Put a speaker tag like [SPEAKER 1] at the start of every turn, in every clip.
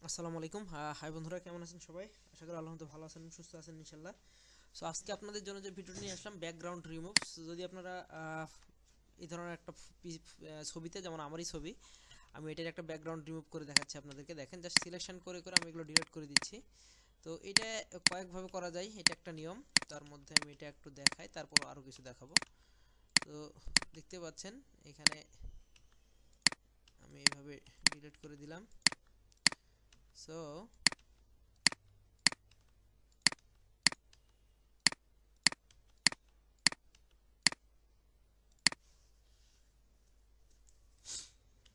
[SPEAKER 1] আসসালামু আলাইকুম। হাই বন্ধুরা, কেমন আছেন সবাই? আশা করি আল্লাহ মতো ভালো আছেন, সুস্থ আছেন ইনশাল্লাহ। সো আজকে আপনাদের জন্য যে ভিডিওটি নিয়ে আসলাম, ব্যাকগ্রাউন্ড রিমুভ। যদি আপনারা এই ধরনের একটা ছবিতে, যেমন আমারই ছবি, আমি এটার একটা ব্যাকগ্রাউন্ড রিমুভ করে দেখাচ্ছি আপনাদেরকে। দেখেন, জাস্ট সিলেকশন করে করে আমি এগুলো ডিলিট করে দিচ্ছি। তো এটা কয়েকভাবে করা যায়, এটা একটা নিয়ম। তার মধ্যে আমি এটা একটু দেখাই, তারপর আরও কিছু দেখাবো। তো দেখতে পাচ্ছেন এখানে আমি এইভাবে ডিলিট করে দিলাম। সো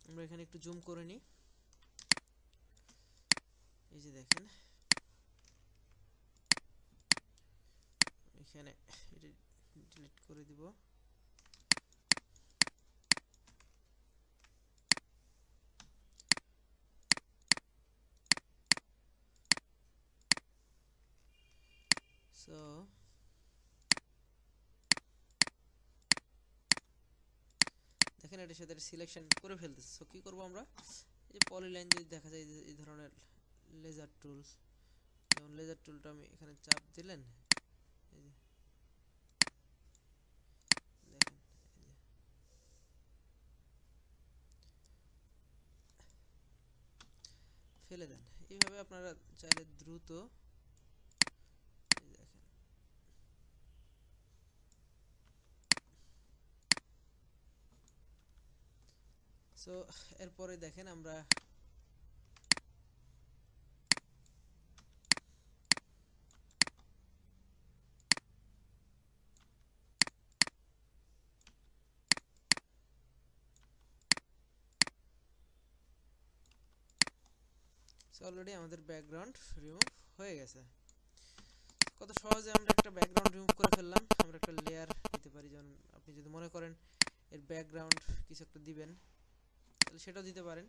[SPEAKER 1] আমরা এখানে একটু জুম করে নিই। এই যে দেখেন, এখানে এটা ডিলিট করে দিব। সো দেখেন, এটার সাথে সিলেকশন করে ফেলতেছে। সো কি করব আমরা, এই যে পলিলাইন যদি দেখা যায়, এই ধরনের লেজার টুলস, যেমন লেজার টুলটা আমি এখানে চাপ দিলেন, এই যে দেখেন, এই যে ফেলে দেন। এইভাবে আপনারা চাইলে দ্রুত, এই দেখেন। সো এরপরে দেখেন আমরা অলরেডি আমাদের ব্যাকগ্রাউন্ড রিমুভ হয়ে গেছে। কত সহজে আমরা একটা ব্যাকগ্রাউন্ড রিমুভ করে ফেললাম। আমরা একটা লেয়ার দিতে পারি, যেমন আপনি যদি মনে করেন এর ব্যাকগ্রাউন্ড কিছু একটা দিবেন, তাহলে সেটাও দিতে পারেন।